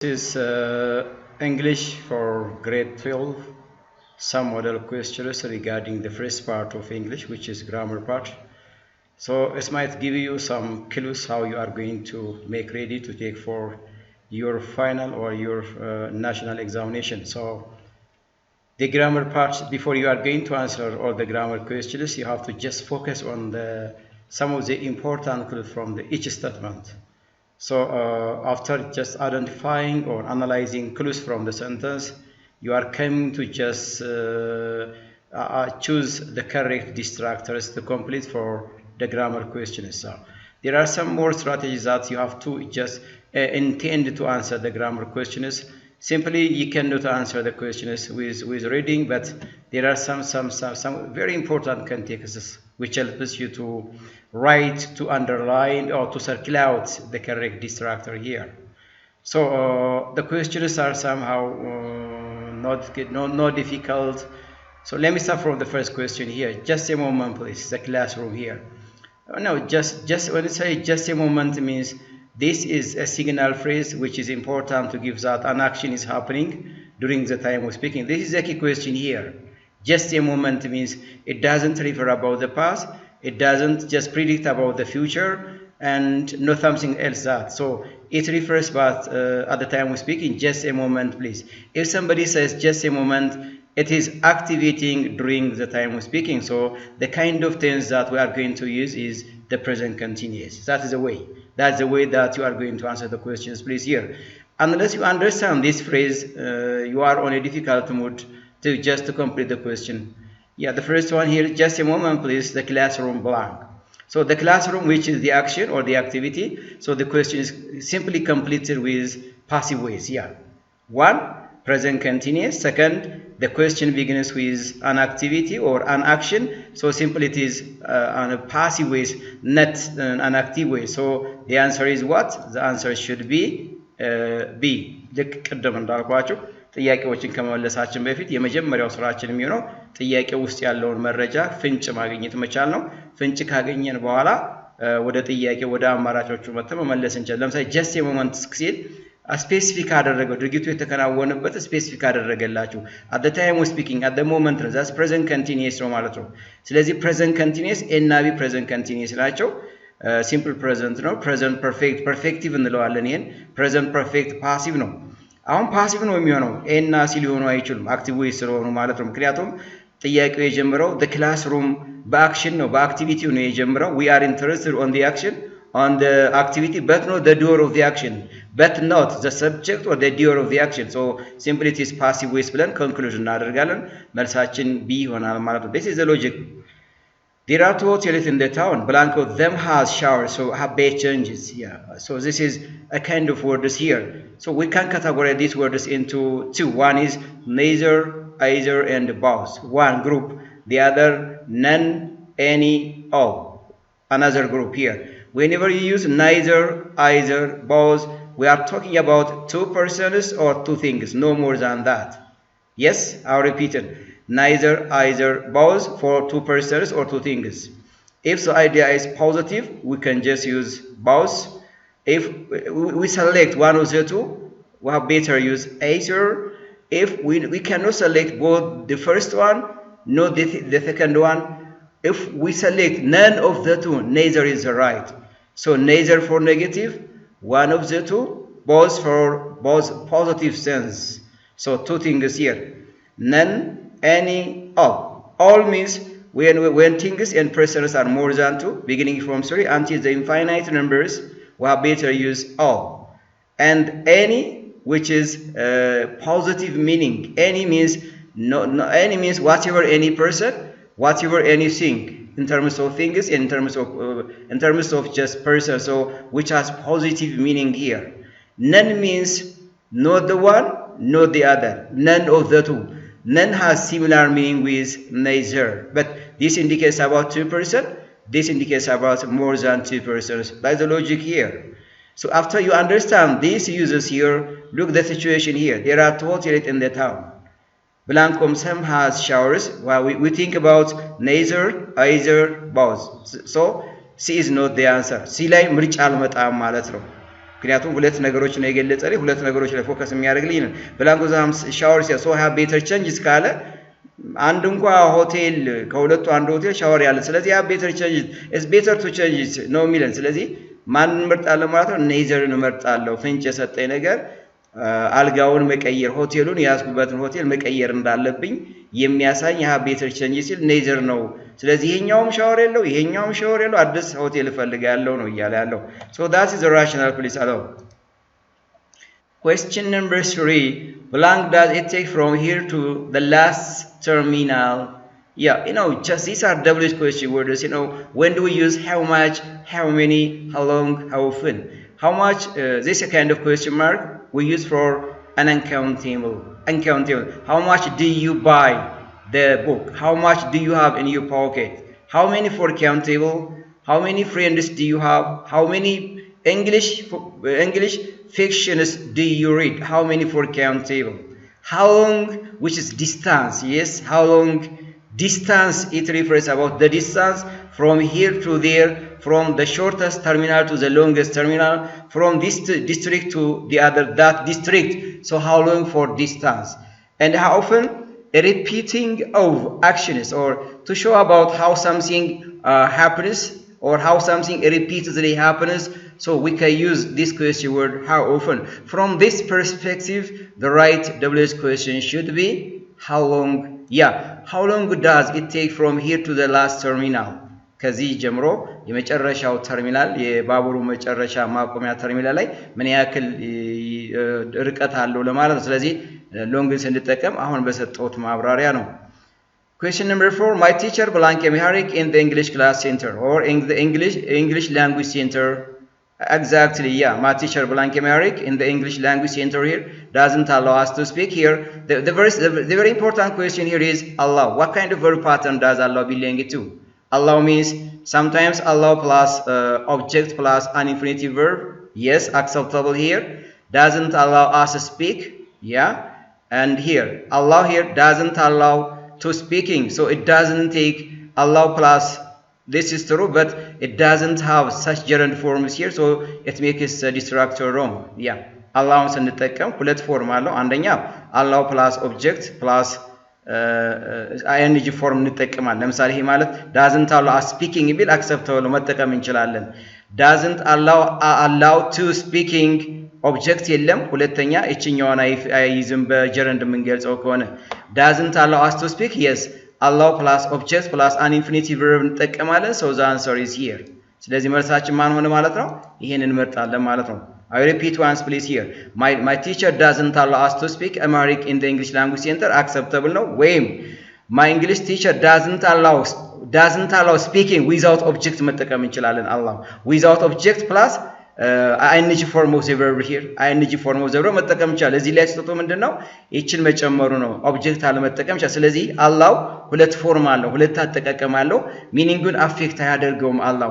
This is English for grade 12, some model questions regarding the first part of English, which is grammar part. So it might give you some clues how you are going to make ready to take for your final or your national examination. So the grammar part, before you are going to answer all the grammar questions, you have to just focus on some of the important clues from each statement. So after just identifying or analyzing clues from the sentence, you are coming to just choose the correct distractors to complete for the grammar questions. So there are some more strategies that you have to just intend to answer the grammar questions. Simply, you cannot answer the questions with reading, but there are some very important contexts which helps you to write, to underline, or to circle out the correct distractor here. So the questions are somehow not difficult. So let me start from the first question here. Just a moment, please. The classroom here. No, just when I say just a moment means this is a signal phrase which is important to give that an action is happening during the time of speaking. This is a key question here. Just a moment means it doesn't refer about the past, it doesn't just predict about the future, and not something else that. So it refers but at the time of speaking, just a moment please. If somebody says just a moment, it is activating during the time of speaking. So the kind of tense that we are going to use is the present continuous. That is the way. That's the way that you are going to answer the questions, please, here. Unless you understand this phrase, you are on a difficult mood to complete the question. Yeah, the first one here, just a moment, please, the classroom blank. So the classroom, which is the action or the activity. So the question is simply completed with passive ways. Yeah. One, present continuous. Second, the question begins with an activity or an action. So simply it is on a passive way, not an active way. So the answer is what? The answer should be B. ቅድም እንዳልኳችሁ ጥያቄዎችን ከመመለሳችን በፊት የመጀመሪያው ስራችን የሚሆነው ጥያቄ ውስጥ ያለውን መረጃ ፍንጭ ማግኘት መቻል ነው። ፍንጭ ካገኘን በኋላ ወደ ጥያቄ ወደ አማራጮቹ መመለስ እንችላለን። ለምሳሌ just a moment ሲል ስፔሲፊክ አደረገው ድርጊቱ የተከናወነበት ስፔሲፊክ አደረገላችሁ at the time of speaking at the moment ነው that's present continuous ነው ማለት ነው። ስለዚህ present continuous እና ቢ present continuous ናቸው። simple present ነው present perfect perfective እንለዋለን። ይሄን present perfect passive ነው። አሁን passive ነው የሚሆነው እና ሲ ሊሆኑ አይችሉም active way ስለሆኑ ማለት ነው። ምክንያቱም ጥያቄው የጀመረው the classroom በአክሽን ነው በአክቲቪቲው ነው የጀመረው we are interested on the action on the activity but not the doer of the action but not the subject or the doer of the action. So simply it is passive ways ብለን conclusion እናደርጋለን መልሳችን B ይሆናል ማለት ነው። This is the logic. There are two hotels in the town. Blank of them has showers, so have bed changes. Yeah. So this is a kind of words here. So we can categorize these words into two. One is neither, either, and both. One group. The other none, any, all. Another group here. Whenever you use neither, either, both, we are talking about two persons or two things, no more than that. Yes, I'll repeat it. Neither, either, both for two persons or two things. If the idea is positive, we can just use both. If we select one of the two, we have better use either. If we cannot select both the first one, not the second one. If we select none of the two, neither is right. So neither for negative, one of the two, both for both positive sense. So two things here. None, any, all. All means when things and persons are more than two, beginning from 3 until the infinite numbers, we have better use all. And any, which is positive meaning. Any means any means whatever any person, whatever anything. In terms of things, in terms of just person, so which has positive meaning here. None means not the one, not the other. None of the two. None has similar meaning with neither, but this indicates about two persons. This indicates about more than two persons. That's the logic here. So after you understand these uses here, look the situation here. There are two hotels in the town. Blancom some has showers. Well, we think about neither, either, both. So C is not the answer. C ላይ ምርጫ አልመጣም ማለት ነው። ምክንያቱም ሁለት ነገሮች ነው የገለጸልኝ ሁለት ነገሮች ላይ ፎከስ የሚያደርግልኝ ነው ብላንክ ዛም ሻወር ሶ ሃቭ ቤተር ቼንጅስ ካለ አንድ እንኳን ሆቴል ከሁለቱ አንድ ሆቴል ሻወር ያለ ስለዚህ ሃቭ ቤተር ቼንጅስ ኢትስ ቤተር ቱ ቼንጅስ ነው የሚለን ስለዚህ ማን እንመርጣለን ማለት ነው ኔዘርን እንመርጣለሁ ፍንጭ የሰጠኝ ነገር አልጋውን መቀየር ሆቴሉን ያስኩበትን ሆቴል መቀየር እንዳለብኝ የሚያሳይ ሃቭ ቤተር ቼንጅስ ሲል ኔዘር ነው ስለዚህ ይሄኛውም ሻወር የለው አዲስ ሆቴል ፈልጋለሁ ነው እያለ ያለው so that is the rational please allow question number 3 blank does it take from here to the last terminal yeah just these are WH question words when do we use how much how many how long how often how much this is a kind of question mark we use for an uncountable how much do you buy the book how much do you have in your pocket how many for countable how many friends do you have how many english fictions do you read how many for countable how long which is distance yes how long distance it refers about the distance from here to there from the shortest terminal to the longest terminal from this district to the other that district so how long for distance and how often a repeating of actions or to show about how something happens or how something repeatedly happens so we can use this question word how often from this perspective the right WH question should be how long yeah how long does it take from here to the last terminal ከዚህ ጀምሮ የመጨረሻው ተርሚናል የባቡሩ መጨረሻ ማቆሚያ ተርሚናል ላይ ምን ያክል ርቀት አለው ለማለት ነው ስለዚህ ሎንግ ስንጠቀም አሁን በሰጠሁት ማብራሪያ ነው question number 4 my teacher blank Amharic in the English class center or in the English language center exactly yeah my teacher blank Amharic in the English language center here doesn't allow us to speak here the very important question here is allow what kind of verb pattern does allow belong to allow means sometimes allow plus object plus an infinitive verb yes acceptable here doesn't allow us to speak yeah and here allow here doesn't allow to speaking so it doesn't take allow plus this is true but it doesn't have such gerund forms here so it makes distractor wrong yeah allow ስንጠቀም ሁለት ፎርም አለው አንደኛው allow plus object plus ing form እንጠቀማለን ለምሳሌ ይሄ ማለት doesn't allow us speaking ቢል acceptable መጠቀም እንችላለን doesn't allow to speaking object የለም ሁለተኛ እቺኛዋን አይይዝም በጀረንድ የምንገልጸው ከሆነ doesn't allow us to speak yes allow plus object plus an infinitive verb እንጠቀማለን so the answer is here ስለዚህ መልሳችን ማን ሆነ ማለት ነው ይሄንን እንመርጣለን ማለት ነው I repeat once please here my teacher doesn't allow us to speak Amharic in the English language center acceptable no ወይም my English teacher doesn't allow speaking without object መጠቀም እንችላለን allow without object plus ing form of the verb here ing form of the verb መጠቀም ይችላል እዚህ ላይ ተሰጥቶ ምንድነው እቺን መጨመሩ ነው ኦብጀክት አለ መጠቀም ይችላል ስለዚህ allow ሁለት ፎርም አለው ሁለት አጠቃቀም አለው ሚኒንጉን አፌክት አያደርገውም allow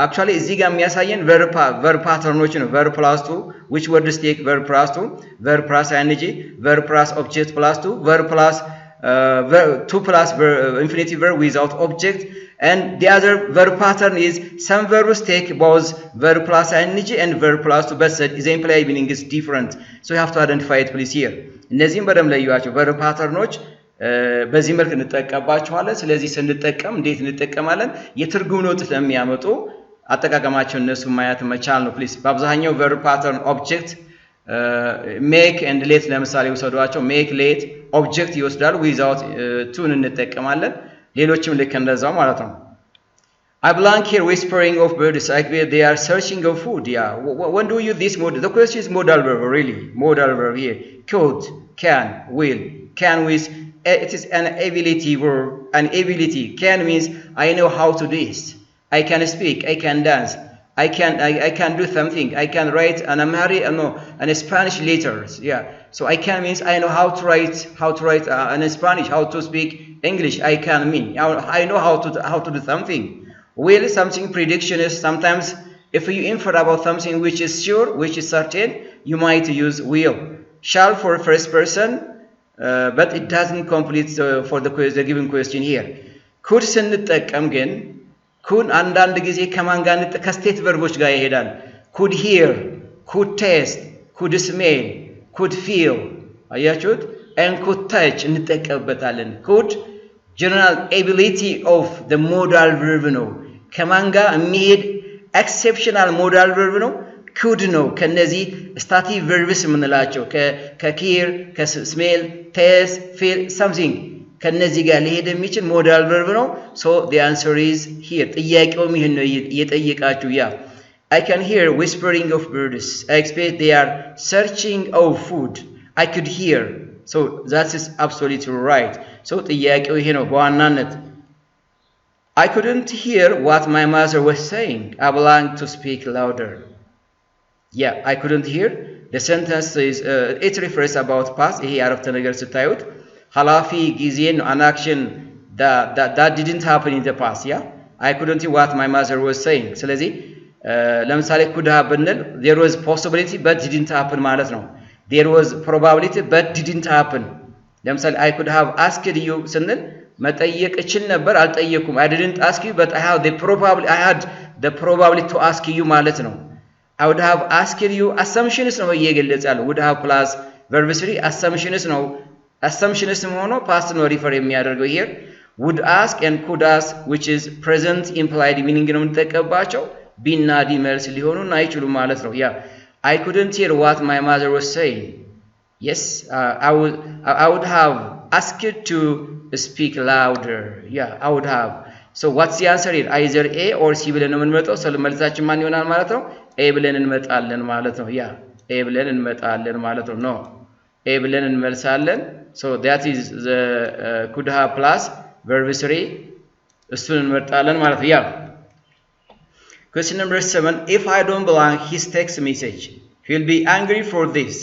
actually እዚህ ጋር የሚያሳየን verb patternዎች ነው verb plus 2 which words take verb plus 2 verb plus ing verb plus object plus 2 verb plus 2 plus infinitive verb without object and the other verb pattern is some verbs take both verb plus ing and verb plus 2 but the implied meaning is different so you have to identify it please here እነዚህም በደም ለዩዋቸው verb patternoች በዚህ መልኩ እንጠቀምባቸዋለን ስለዚህ ስንጠቀም እንዴት እንጠቀማለን የትርጉም ለውጥ ስለሚያመጡ አጠቃቀማቸው እነሱ ማየት መቻል ነው please በአብዛኛው verb pattern object make and let ለምሳሌ ወሰዷቸው make let object ይወስዳሉ without to እንጠቀማለን ሌሎችም ልክ እንደዛው ማለት ነው I blank here whispering of birds like they are searching of food yeah when do you use this modal the question is modal verb really modal verb here could can will can with it is an ability verb an ability can means I know how to do this I can speak I can dance I can do something I can write an Spanish letters yeah so I can means I know how to write in Spanish how to speak English I can mean I know how to do something will something prediction is sometimes if you infer about something which is sure which is certain you might use will shall for first person but it doesn't complete for the given question here could ስንጠቀም ግን could አንዳንድ ጊዜ ከማን ጋር ከስቴት ቨርቦች ጋር ይሄዳል could hear could taste, could smell, could feel አያችሁት and could touch እንጠቀምበታለን could general ability of the modal verb ነው ከማን ጋር የሚሄድ exceptional modal verb ነው could ነው ከነዚህ stative verbs የምንላቸው ከhear ከsmell taste feel something ከነዚህ ጋር ሊሄድ የሚችል modal verb ነው so the answer is here ጥያቄውም ይሄን ነው እየጠየቃችሁ ያ I can hear whispering of birds I expect they are searching of food I could hear so that is absolutely right so ጥያቄው ይሄ ነው በዋናነት I couldn't hear what my mother was saying I belong to speak louder yeah I couldn't hear the sentence is it refers about past ይሄ አረፍተ ነገር ስታዩት ሐላፊ ጊዜን an action that didn't happen in the past yeah I couldn't hear what my mother was saying ስለዚህ ለምሳሌ could have ብንል there was possibility but didn't happen ማለት ነው there was probability but didn't happen ለምሳሌ I could have asked you ስንል መጠየቅ እችል ነበር አልጠየኩም I didn't ask you but I had the probability to ask you ማለት ነው I would have asked you assumptions ነው እየገለጸ ያለው would have plus verb 3 assumptions ሆኖ past ነው refer የሚያደርገው here would ask and could ask which is present implied meaning ነው የምንጠቀምባቸው ቢና ዲ መልስ ሊሆኑና አይችሉም ማለት ነው ያ I couldn't hear what my mother was saying yes I would have asked to speak louder yeah I would have so what's the answer here either A or C ብለን ነው የምንመጣው መልሳችን ማን ይሆናል ማለት ነው A ብለን እንመጣለን ማለት ነው ያ A ብለን እንመጣለን ማለት ነው no A ብለን እንመልሳለን so that is the could have plus verb 3 እሱን እንመጣለን ማለት ነው ያ Question number 7. If I don't belong his text message, he will be angry for this.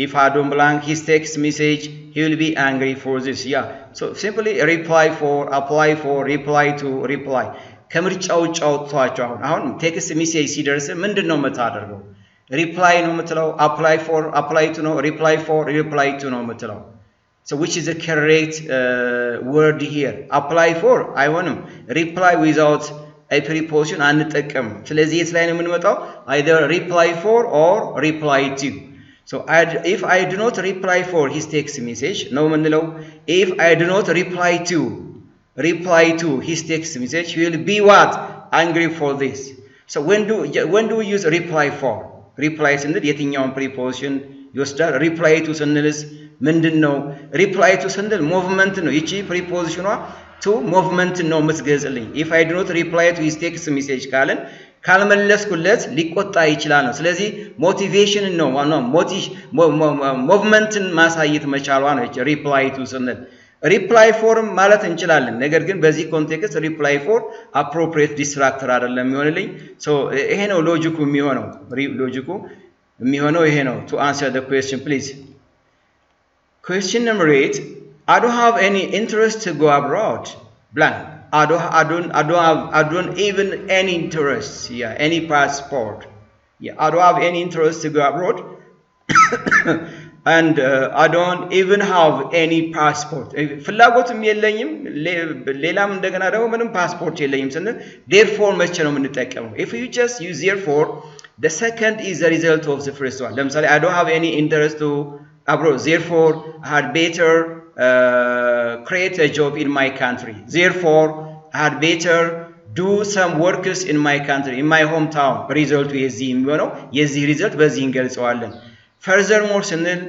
If I don't belong his text message, he will be angry for this. Yeah. So simply reply for, apply for, reply to, reply. ከምርጫው ጫውቷቸው አሁን ቴክስት ሜሴጅ ሲደርስ ምንድነው የምታደርገው? reply ነው የምትለው apply for, apply to ነው reply for, reply to ነው የምትለው. So which is the correct word here? Apply for አይሆንም. reply without a preposition አንጠቀም ስለዚህ የት ላይ ነው የምንመጣው either reply for or reply to so if I do not reply for his text message ነው የምንለው if I do not reply to his text message he will be what angry for this so when do we use reply for reply ስንል የትኛውን preposition ይወስዳል reply to ስንልስ ምንድነው reply to ስንል movement ነው እቺ prepositionዋ to movement ነው መስገዝልኝ if I do not reply to his text message ካለን ካልመለስኩለት ሊቆጣ ይችላል ነው ስለዚህ motivation ነው ዋናው movement ማሳየት መቻሏ ነው እቺ reply to ስንል reply for ማለት እንችላለን ነገር ግን በዚህ ኮንቴክስት reply for appropriate distractor አይደለም የሚሆንልኝ so ይሄ ነው ሎጂኩ የሚሆነው ይሄ ነው to answer the question please question number 8 I don't have any interest to go abroad. Blank. I don't even any interest. Yeah, any passport. Yeah, I don't have any interest to go abroad. And I don't even have any passport. ፍላጎትም የለኝም ሌላም እንደገና ደግሞ ምንም ፓስፖርት የለኝም ስንል therefore መቼ ነው የምንጠቀመው if you just use therefore the second is the result of the first one ለምሳሌ I don't have any interest to abroad therefore I had better create a job in my country therefore I had better do some works in my country in my hometown result የዚህ የሚሆነው የዚህ result በዚህ እንገልጸዋለን furthermore ስንል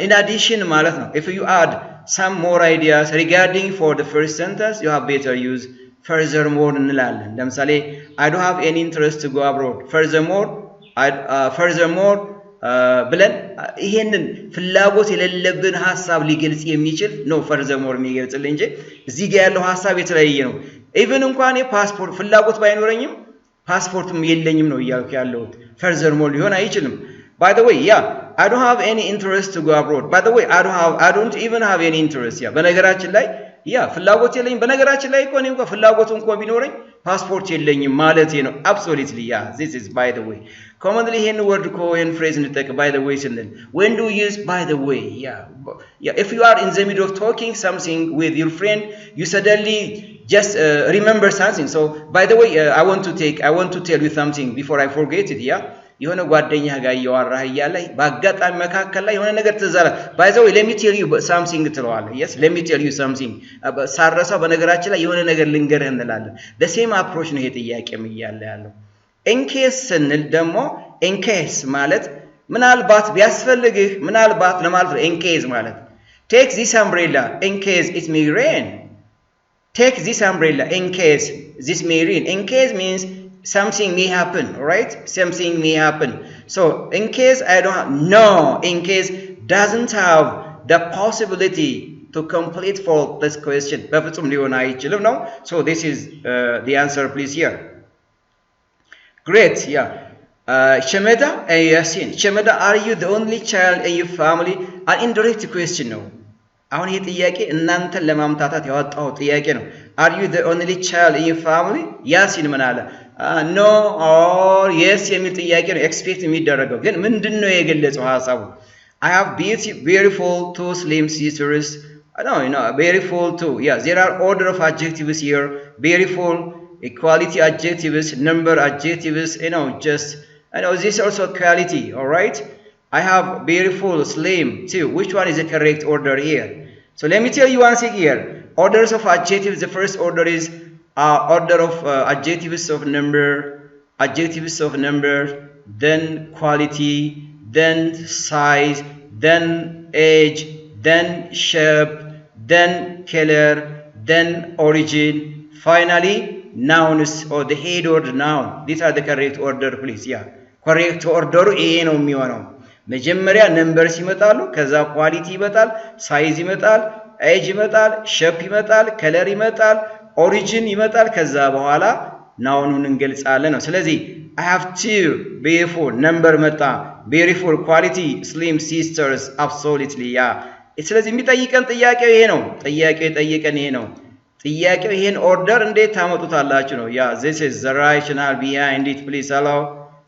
in addition ማለት ነው if you add some more ideas regarding for the first sentence you have better use furthermore እንላለን ለምሳሌ I don't have any interest to go abroad furthermore ብለን ይሄንን ፍላጎት የሌለብን ሐሳብ ሊገልጽ የሚችል ነው furthermore የሚገልጽልኝ እንጂ እዚህ ጋር ያለው ሐሳብ የተለያየ ነው even እንኳን የፓስፖርት ፍላጎት ባይኖረኝም ፓስፖርትም የለኝም ነው እያልኩ ያለሁት furthermore ሊሆን አይችልም by the way yeah I don't have any interest to go abroad by the way I don't even have any interest yeah በነገራችን ላይ ፍላጎት የለኝም በነገራችን ላይ እንኳን ፍላጎቱ እንኳን ቢኖረኝ ፓስፖርት የለኝም ማለት ነው absolutely this is by the way commonly ይሄን word ይሄን phrase እንጠቀም by the way ስንል when do you use by the way if you are in the middle of talking something with your friend you suddenly just remember something so by the way I want to tell you something before I forget it የሆነ ጓደኛ ጋር ያወራህ ይያለ ባጋጣሚ መካከል ላይ የሆነ ነገር ትዛለ ባይዘው let me tell you something ትለዋለህ yes let me tell you something ሳረሳው በነገራችን ላይ የሆነ ነገር ልንገርህ እንላለን the same approach ነው ይሄ ጥያቄም ይያለ ያለው in case ስንል ደግሞ in case ማለት ምናልባት ቢያስፈልግህ ምናልባት ለማለት ነው in case ማለት take this umbrella in case it may rain take this umbrella in case this may rain in case means something may happen right something may happen so in case I don't have, no in case doesn't have the possibility to complete for this question በፍጹም ሊሆን አይችልም ነው so this is the answer please here great yeah Shemeda and Yasin Shemeda are you the only child in your family an indirect question no አሁን ይሄ ጥያቄ እናንተን ለማምታታት ያወጣው ጥያቄ ነው are you the only child in your family ያሲን ምን አለ no or yes የሚል ጥያቄ ነው ኤክስፔክት የሚደረገው ግን ምንድነው የገለጸው ሐሳቡ I have beautiful two slim sisters no you know beautiful too yeah there are order of adjectives here beautiful equality adjectives number adjectives you know just I know this also quality all right I have beautiful slim too which one is the correct order here so let me tell you one thing here orders of adjectives the first order is order of adjectives of number then quality then size then age then shape then color then origin finally nouns or the head order noun these are the correct order please yeah correct order ይሄ ነው የሚሆነው መጀመሪያ ነምበርስ ይመጣሉ ከዛ ኳሊቲ ይመጣል ሳይዝ ይመጣል ኤጅ ይመጣል ሼፕ ይመጣል ከለር ይመጣል ኦሪጂን ይመጣል ከዛ በኋላ ናውኑን እንገልጻለን ነው ስለዚህ I have two beautiful number መጣ beautiful quality slim sisters absolutely yeah ስለዚህ የሚጠይቀን ጥያቄው ይሄ ነው ጥያቄው የጠየቀን ይሄ ነው ጥያቄው ይሄን ኦርደር እንዴት ታመጡታላችሁ ነው yeah this is the rationale behind it please allow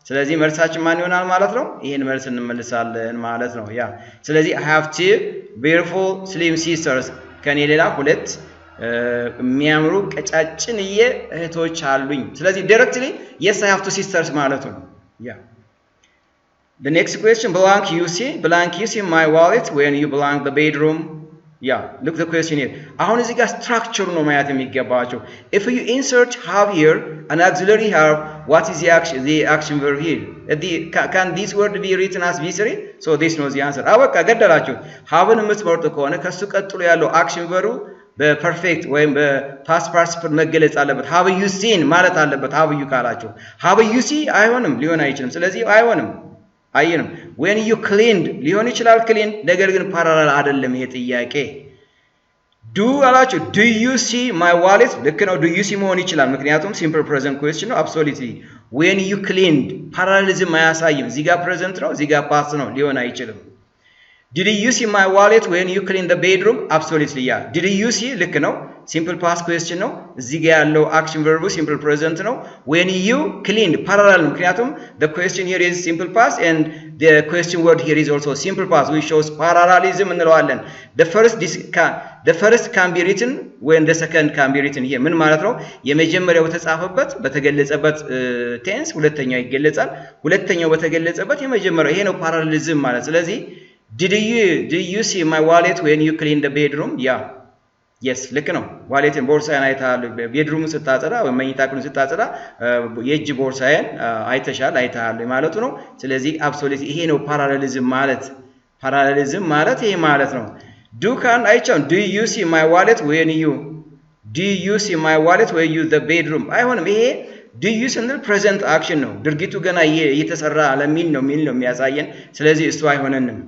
ስለዚህ መልሳችን ማን ይሆናል ማለት ነው ይሄን መልስ እንመልሳለን ማለት ነው ያ ስለዚህ I have two beautiful slim sisters ከኔ ሌላ ሁለት የሚያምሩ ቀጫጭንዬ እህቶች አሉኝ ስለዚህ directly yes I have two sisters ማለት ነው ያ the next question blank you see my wallet when you belong the bedroom yeah look the question here አሁን እዚህ ጋር structure ነው ማየት የሚገባቸው if you insert have here an auxiliary have what is the action verb here can this word be written as v3 so this knows the answer አበቃ ገደላችሁ haveን የምትመርጡ ከሆነ ከሱ ቀጥሎ ያለው action verb በፐርፌክት ወይም በፓስት ፓርቲሲፕል መገለጽ አለበት have you seen ማለት አለበት have you ካላችሁ have you see አይሆንም ሊሆን አይችልም ስለዚህ አይሆንም አይንም when you cleaned ሊሆን ይችላል clean ነገር ግን ፓራላል አይደለም ይሄ ጥያቄ do አላችሁ do you see my wallet ልክ ነው do you see መሆን ይችላል ምክንያቱም simple present question ነው absolutely when you cleaned parallelism አያሳይም እዚህ ጋር present ነው እዚህ ጋር past ነው ሊሆን አይችልም did you see my wallet when you cleaned the bedroom absolutely yeah did you see ልክ ነው simple past question ነው እዚህ ጋር ያለው action verb simple present ነው when you cleaned parallel ምክንያቱም the question here is simple past and the question word here is also simple past which shows parallelism እንለዋለን the first can be written when the second can be written here ምን ማለት ነው የመጀመሪያው ተጻፈበት በተገለጸበት tense ሁለተኛው ይገለጻል ሁለተኛው በተገለጸበት የመጀመሪያው ይሄ ነው parallelism ማለት ስለዚህ did you see my wallet when you cleaned the bedroom yeah yes ልክ ነው ዋሌትን ቦርሳዬን አይተሃል ቤድሩም ስታጸዳ ወይ መኝታ ክፍሉን ስታጸዳ የእጅ ቦርሳዬን አይተሃል ማለቱ ነው ስለዚህ absolutely ይሄ ነው parallelism ማለት ይሄ ማለት ነው do can አይቻው do you see my wallet when you the bedroom አይሆንም ይሄ do you ስንል present action ነው ድርጊቱ ገና እየተሰራ ለሚል ነው የሚያሳየን ስለዚህ እሱ አይሆነንም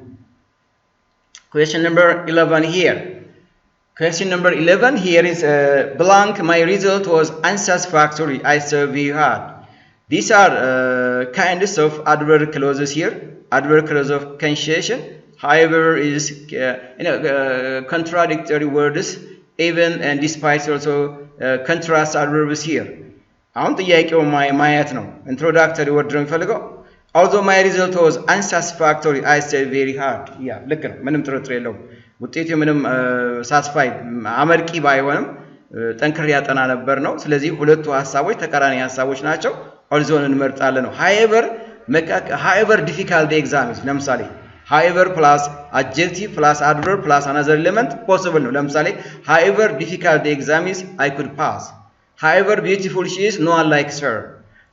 question number 11 here Question number 11 here is blank my result was unsatisfactory I serve you hard these are kinds of adverb clauses here adverb clause of conjunction however is contradictory words even and despite also contrast adverbs here አሁን ጥያቄው ማየት ነው introductory word ነው የሚፈልገው although my result was unsatisfactory I serve very hard yeah ልክ ነው ምንም ጥርጥር የለውም ውጤቱ ምንም ሳትስፋይ አመርቂ ባይሆንም ጠንክር ያጠና ነበር ነው ስለዚህ ሁለቱ ሐሳቦች ተቃራኒ ሐሳቦች ናቸው ኦልዞን እንመርጣለን ነው however however difficult the exam is ለምሳሌ however plus adjective plus adverb plus another element possible ነው ለምሳሌ however difficult the exam is I could pass however beautiful she is no one likes her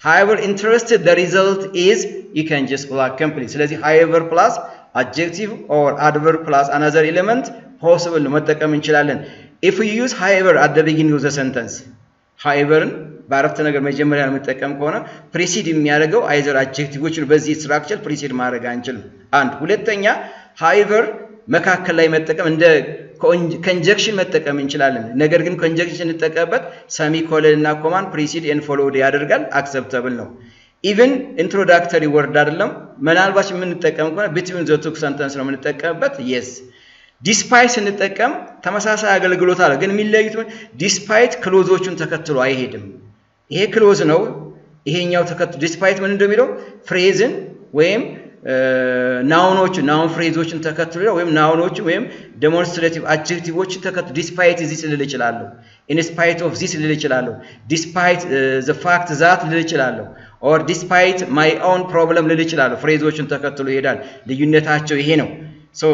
however interested the result is you can just block complete ስለዚህ however plus adjective or adverb plus another element possible ነው መጠቀም እንችላለን if we use however at the beginning of the sentence however ባረፍተ ነገር መጀመሪያ ለመጠቀም ከሆነ ፕሪሲድ የሚያደርገው አይዘር አድጀክቲቮችን በዚህ ስትራክቸር ፕሪሲድ ማድረግ አንችልም አንድ ሁለተኛ however መካከል ላይ መጠቀም እንደ conjunction መጠቀም እንችላለን ነገር ግን conjunction እንጠቀምበት semicolon እና command precede and followed ያደርጋል acceptable ነው even introductory word አይደለም ምናልባት የምንጠቀም ከሆነ between the two sentence ነው የምንጠቀምበት yes despite እንጠቀም ተመሳሳይ አገልግሎት አለ ግን የሚለዩት despite ክሎዞቹን ተከትሎ አይሄድም ይሄ ክሎዝ ነው ይሄኛው ተከትሎ despite ምን እንደሚለው ፍሬዝን ወይም ናውኖች ናውን ፍሬዞችን ተከትሎ ወይም ናውኖች ወይም ዴሞንስትሬቲቭ አድጀክቲቮችን ተከትሎ despite this ልል ይችላልው in spite of this ልል ይችላልው despite the fact that ልል ይችላልው or despite my own problem ልል ይችላልው ፍሬዞችን ተከትሎ ይሄዳል ልዩነታቸው ይሄ ነው so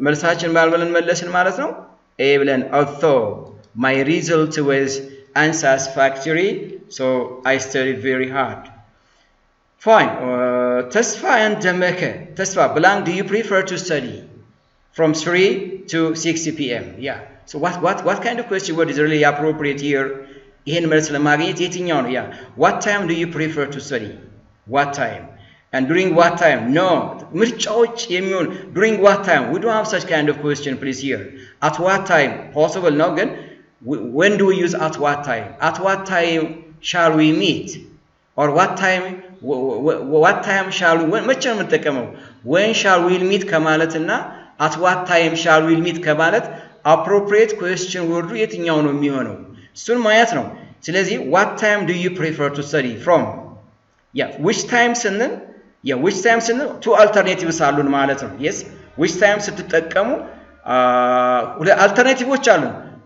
መልሳችን ባልበለን መለስን ማለት ነው a ብለን although my result was unsatisfactory so I studied very hard fine Tesfa and Jamaica Tesfa blank do you prefer to study from 3 to 6 p.m. yeah so what kind of question word is really appropriate here ይሄን መልስ ለማግኘት የትኛው ነው yeah what time do you prefer to study what time and during what time no ምርጫዎች የሚሆን during what time we don't have such kind of question please here at what time possible no ግን when do we use at what time shall we meet or what time shall we መቼ ነው የምንጠቀመው when shall we meet ከማለትና at what time shall we meet ከማለት appropriate question word የትኛው ነው የሚሆነው እሱን ማየት ነው ስለዚህ what time do you prefer to study from yeah which time ስንል two alternatives አሉን ማለት ነው yes which time ስትጠቀሙ alternatives አሉ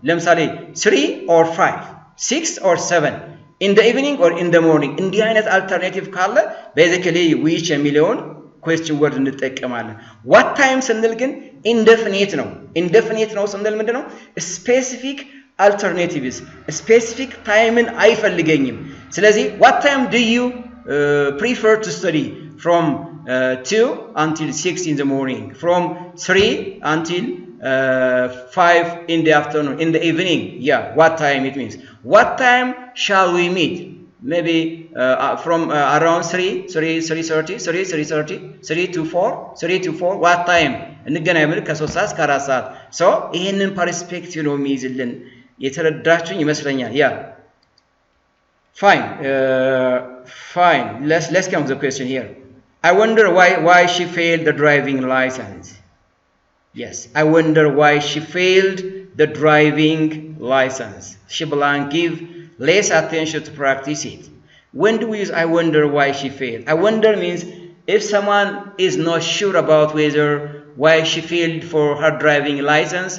ለምሳሌ 3 or 5 6 or 7 in the evening or in the morning እንዲህ አይነት alternative ካለ basically which የሚለውን question word እንጠቀማለን what time ስንል ግን indefinite ነው ስንል ምንድነው specific alternatives specific time አይፈልገኝም ስለዚህ what time do you prefer to study from 2 until 6 in the morning from 3 until 5 in the afternoon in the evening yeah what time it means what time shall we meet maybe from around 3 to 4 what time እንገናኝ ብል ከ3 ሰዓት እስከ 4 ሰዓት so ይሄንን ፐርስፔክቲቭ ነው የሚይዝልን የተረዳችሁኝ ይመስለኛል yeah fine let's come to the question here I wonder why she failed the driving license yes I wonder why she failed the driving license she blank give less attention to practice it when do we use I wonder why she failed I wonder means if someone is not sure about why she failed for her driving license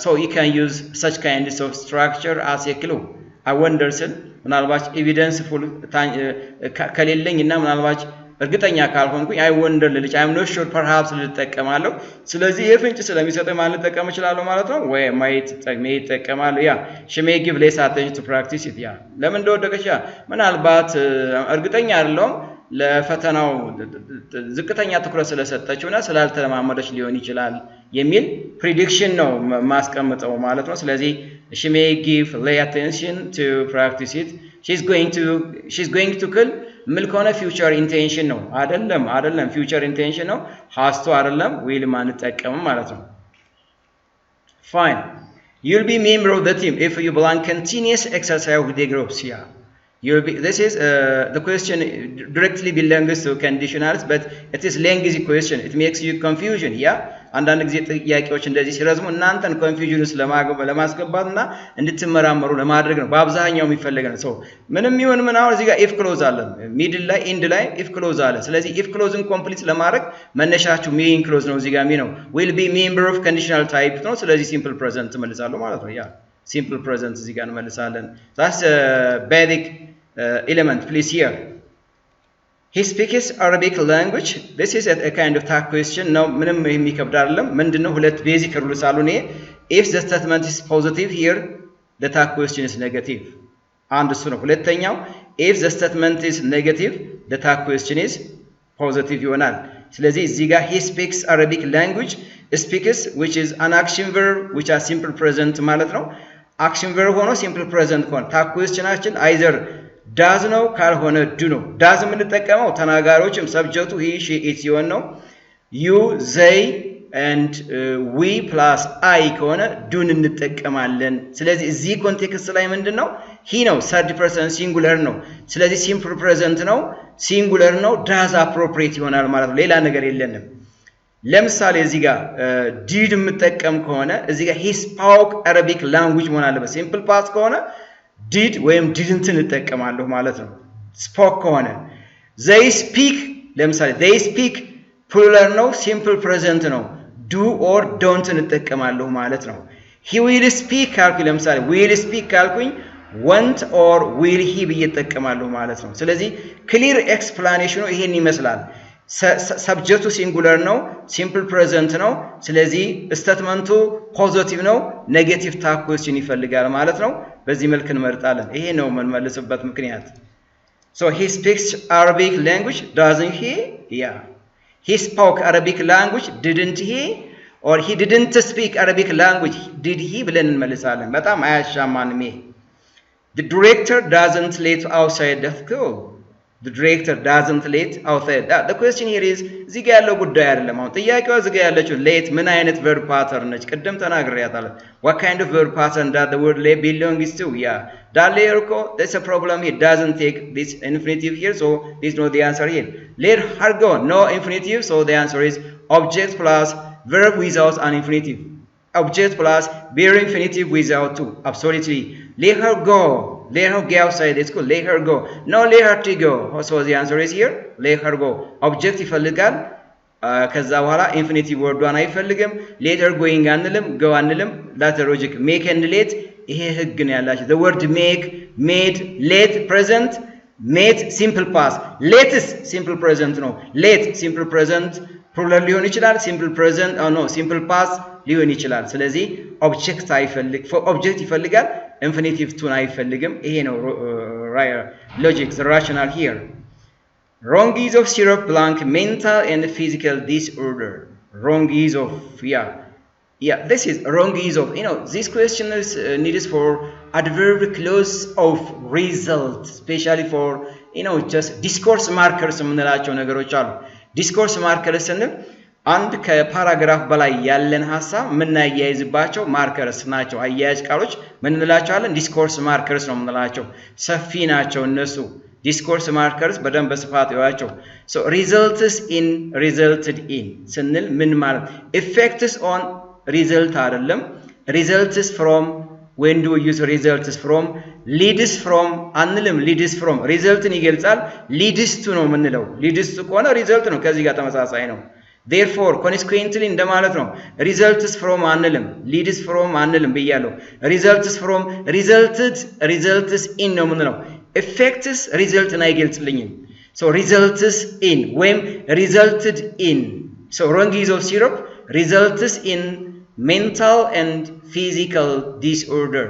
so you can use such kind of structure as a clue I wonder ስል ምናልባት evidence-full ከሌለኝና ምናልባት እርግጠኛ ካልሆንኩኝ I wonder ልልሽ I'm not sure perhaps ልጠቀማለሁ ስለዚህ የፍንጭ ስለሚሰጠኝ ማለት ልጠቀም እችላለሁ ማለት ነው ወይ ማየት እጠቀማለሁ ያ she may give less attention to practice it ያ ለምን እንደወደቀች ያ ምናልባት እርግጠኛ አይደለሁም ለፈተናው ዝቅተኛ ትኩረት ስለሰጠችውና ስላልተለማመደች ሊሆን ይችላል የሚል prediction ነው ማስቀምጠው ማለት ነው ስለዚህ she may give less attention to practice it she's going to kill ምልኮነ future intention ነው አይደለም future intention ነው has to አይደለም will ማንጠቀም ማለት ነው fine you'll be member of the team if you belong continuous exercise with the groups yeah this is the question directly belongs to conditionals but it is lengthy question it makes you confusion yeah አንዳንድ ጊዜ ጥያቄዎች እንደዚህ ሲረዝሙ እናንተን ኮንፊውዥን ውስጥ ለማስገባትና እንድትመራመሩ ለማድረግ ነው በአብዛኛው የሚፈልገው ነው so ምንም ይሁን ምን አሁን እዚህ ጋር if clause አለ middle ላይ end ላይ if clause አለ ስለዚህ if clause-ን ኮምፕሊት ለማድረግ መነሻችሁ main clause ነው እዚህ ጋር ነው will be member of conditional type ነው ስለዚህ simple present ትመልሳለሁ ማለት ነው ያ simple present እዚህ ጋር እንመልሳለን that's a basic element please here He speaks Arabic language. This is a kind of tag question. Now, ምንም የሚከብድ አይደለም ምንድነው ሁለት ቤዚክ ሩልስ አሉ ነው if the statement is positive here the tag question is negative አንድ እሱ ነው ሁለተኛው if the statement is negative the tag question is positive ይሆናል ስለዚህ እዚህ ጋር he speaks Arabic language speaks which is an action verb which are simple present ማለት ነው action verb ሆኖ simple present ከሆነ tag questionአችን either does ነው ካልሆነ do ነው does የምንጠቀመው ተናጋሪዎችም subject he she it ሲሆን ነው you they and we plus I ከሆነ do እንጠቀማለን ስለዚህ እዚህ ኮንቴክስት ላይ ምንድነው he ነው third person singular ነው ስለዚህ simple present ነው singular ነው does appropriate ይሆናል ማለት ነው ሌላ ነገር የለንም ለምሳሌ እዚህ ጋር did የምጠቀም ከሆነ እዚህ ጋር he spoke Arabic language መሆን አለበት simple past ከሆነ did ወይም didn't እንጠቀማለሁ ማለት ነው spoke ከሆነ they speak ለምሳሌ they speak plural ነው simple present ነው do or don't እንጠቀማለሁ ማለት ነው he will speak ካልኩኝ ለምሳሌ will speak ካልኩኝ won't or will he ብየጠቀማለሁ ማለት ነው ስለዚህ clear explanation ይሄን ይመስላል subject singular ነው simple present ነው ስለዚህ statemenቱ positive ነው negative tag question ይፈልጋል ማለት ነው በዚህ መልኩ እንመርጣለን ይሄ ነው የምንመልስበት ምክንያት so he speaks Arabic language doesn't he yeah he spoke Arabic language didn't he or he didn't speak Arabic language did he ብለን እንመልሳለን በጣም አያሻማንም the director doesn't let outside the school the director doesn't let outside the question here is እዚህ ጋር ያለው ጉዳይ አይደለም አሁን ጥያቄው እዚህ ጋር ያለችው let ምን አይነት verb pattern ነች ቅድም ተናግሬያታለሁ what kind of verb pattern that the word let belongs to yeah that later there's a problem it doesn't take this infinitive here so this is not the answer here let her go no infinitive so the answer is object plus verb without an infinitive object plus bare infinitive without two absolutely let her go let her go outside it's called let her go no let her to go so the answer is here let her go object ይፈልጋል ከዛ በኋላ infinitive wordዋን አይፈልግም later going አንልም go አንልም that logic make and let ይሄ ህግ ነው ያላችሁ the word make made let present made simple past let is simple present ነው let simple present plural ሊሆን ይችላል simple present or no simple past ሊሆን ይችላል ስለዚህ object አይፈልግ object ይፈልጋል infinitive to አይፈልግም ይሄ ነው logic the rational here wrong use of syrup blank mental and physical disorder wrong use of yeah this is wrong use of this question is needed for adverb clause of result especially for just discourse markers የምንላቸው ነገሮች አሉ discourse markers ስንል አንድ ከፓራግራፍ በላይ ያለን ሐሳብ ምናያይዝባቸው ማርከርስ ናቸው አያያዝ ቃሎች ምን እንላቸዋለን discourse markers ነው የምንላቸው ሰፊ ናቸው እነሱ discourse markers በደንብ በስፋት ያዋቸው so results in resulted in ስንል ምን ማለት effects on result አይደለም results from when do we use results from leads from አንልም leads from resulትን ይገልጻል leads to ነው የምንለው leads to ከሆነ result ነው ከዚህ ጋር ተመሳሳይ ነው therefore consequently እንደማለት ነው results from አንልም leads from አንልም ብያለሁ results from results in ነው የምንለው effects resulትን አይገልጽልኝም so results in when resulted in so wrong use of syrup results in mental and physical disorder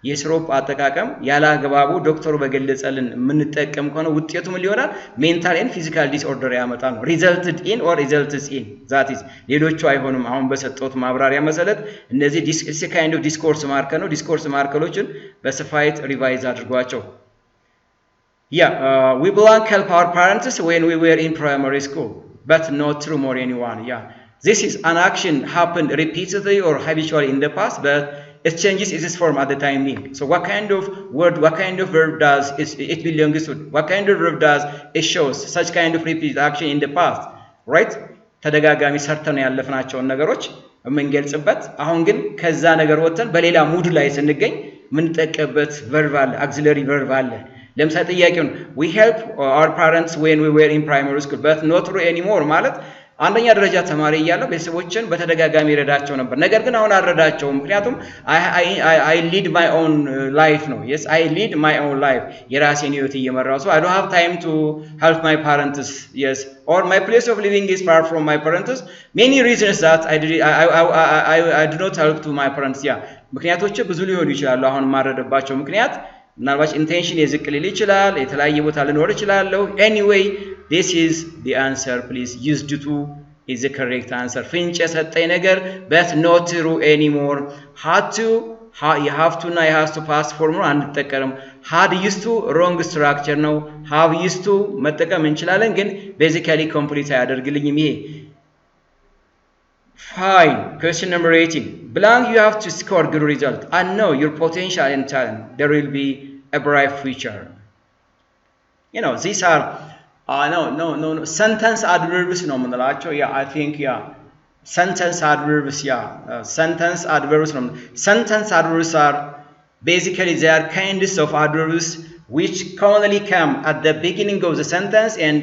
የስሮፕ አጠቃቀም ያላግባቡ ዶክተሩ በገለጸልን ምንጠቀም ከሆነ ውጤቱ ምን ሊሆናል mental and physical disorder ያመጣል resulted in or results in that is ሌሎቹ አይሆንም አሁን በሰጠሁት ማብራሪያ መሰረት እነዚህ this kind of discourse marker ነው discourse markerዎችን በስፋት ሪቫይዝ አድርጓቸው we belong help our parents when we were in primary school but not through more anyone this is an action happened repeatedly or habitually in the past but it changes its form at the time being. So what kind of word, what kind of verb does it belongs to? What kind of verb does it shows such kind of repeated action in the past? Right? ተደጋጋሚ ሰርተን ያለፍናቸውን ነገሮች የምንገልጽበት አሁን ግን ከዛ ነገር ወጥተን በሌላ ሙድ ላይ ስንገኝ ምንጠቀበት verb አለ auxiliary verb አለ ለምሳሌ ጥያቄውን we help our parents when we were in primary school but not true anymore ማለት አንደኛ ደረጃ ተማሪ እያለሁ ቤተሰቦችን በተደጋጋሚ ረዳቸው ነበር ነገር ግን አሁን አልረዳቸው ምክንያቱም I lead my own life ነው yes I lead my own life የራሴን ህይወት እየመራው so I don't have time to help my parents yes or my place of living is far from my parents many reasons that I do not help to my parents yeah ምክንያቶች ብዙ ሊሆኑ ይችላሉ አሁን ማረደባቸው ምክንያት ምናልባት ኢንቴንሽን የዝቅ ሊል ይችላል የተለያየ ቦታ ልኖር ይችላል anyway this is the answer please use to is the correct answer ፍንጭ የሰጠኝ ነገር but not true anymore you have to now you have to past form ነው አንጠቀም had used to wrong structure ነው have used to መጠቀም እንችላለን ግን basically complete አያደርግልኝም ይሄ fine question number 18 blank you have to score good result and know your potential and talent there will be a bright future you know these are no sentence adverbs ነው የምንላቸው yeah I think yeah sentence adverbs yeah sentence adverbs ነው sentence adverbs are basically they are kinds of adverbs which commonly come at the beginning of the sentence and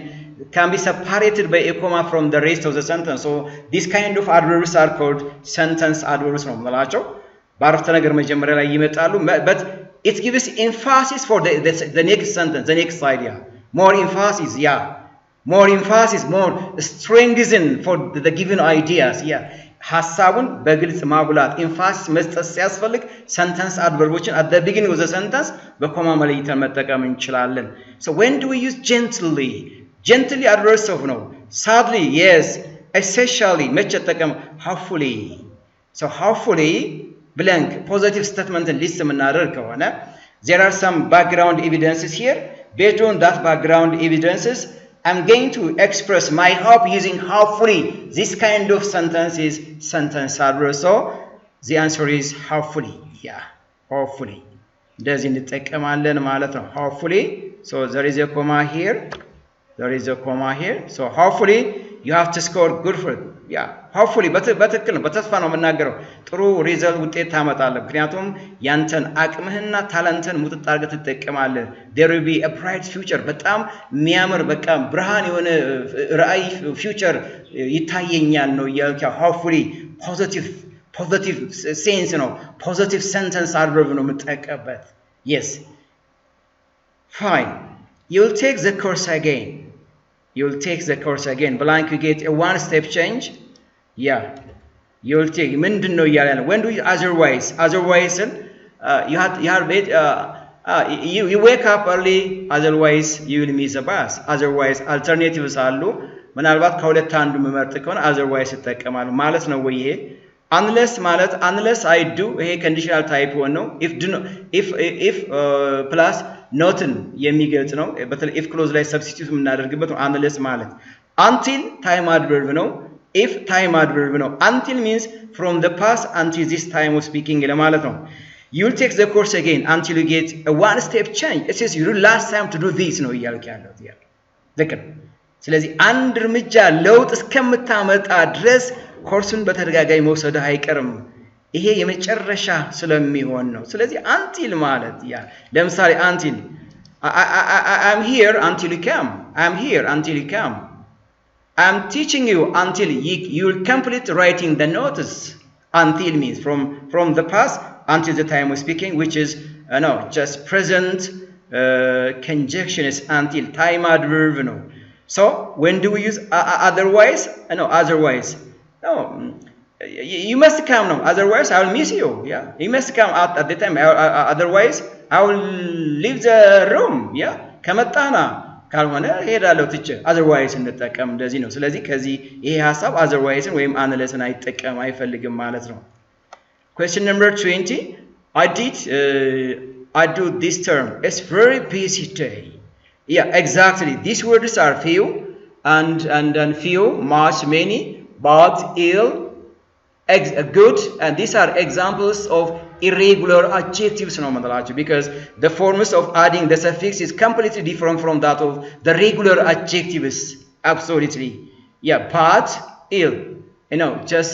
can be separated by a comma from the rest of the sentence so this kind of adverbs are called sentence adverbs ነው የምንላቸው በአረፍተ ነገር መጀመሪያ ላይ ይመጣሉ but it gives emphasis for the next sentence the next idea more emphasis yeah more emphasis more strengthen for the given ideas yeah ሐሳቡን በግልጽ ማጉላት emphasis መስጠት ሲያስፈልግ sentence adverbዎችን at the beginning of the sentence በኮማ መለየት መጠቀም እንችላለን so when do we use gently adverse of no sadly yes essentially መቼ ተጠቀም hopefully so hopefully blank positive statement list የምናደርግ ከሆነ there are some background evidences here based on that background evidences I'm going to express my hope using hopefully this kind of sentence is sentence adverse so the answer is hopefully yeah hopefully እንደዚህ እንጠቀማለን ማለት ነው hopefully so there is a comma here so hopefully you have to score good for it yeah hopefully በትክክል ነው በተስፋ ነው የምናገረው ጥሩ ሪዛልት ውጤት ታመጣለህ ምክንያቱም ያንተን አቅምህና ታለንትን ሙጥጥ አድርገህ ትጠቀማለህ there will be a bright future በጣም የሚያምር በቃ ብርሃን የሆነ ራዕይ future ይታየኛል ነው ያልከ hopefully positive sense ነው positive sentence adverb ነው የምትጠቀምበት yes fine you'll take the course again blank you get a one step change yeah you'll take ምንድነው ያያለ when do you otherwise you wake up early otherwise you will miss the bus otherwise alternatives አሉ ምናልባት ከሁለት አንዱ መመርጥ ከሆነ otherwise ተጠቀማሉ ማለት ነው ወይ ይሄ unless I do ይሄ conditional type ነው if plus notin የሚገልጽ ነው በተለይ if clause ላይ substitute የምናደርግበት ነው unless ማለት until time adverb ነው if time adverb ነው until means from the past until this time of speaking ለማለት ነው you'll take the course again until you get a one step change it says you last time to do this ነው ይያልክ ያለው ልክ ስለዚህ አንድ እርምጃ ለውጥ እስከምታመጣ ድረስ ኮርሱን በተደጋጋሚ መውሰድ አይቀርም ይሄ የመጨረሻ ስለሚሆን ነው ስለዚህ until ማለት ያ ለምሳሌ until I'm here until you come I'm teaching you until you'll complete writing the notes until means from the past until the time of speaking which is just present conjunction is until time adverb no so when do we use otherwise no you must come now otherwise I will miss you yeah you must come at the time otherwise I will leave the room yeah ከመጣና ካልሆነ ሄዳለሁ ትቼ otherwise እንጠቀም እንደዚህ ነው ስለዚህ ከዚህ ይሄ ሐሳብ otherwise ወይም unless አይጠቀም አይፈልግም ማለት ነው question number 20 I do this term it's very busy day yeah exactly these words are few and few much many but ill good and these are examples of irregular adjectives because the forms of adding the suffix is completely different from that of the regular adjectives absolutely yeah but ill just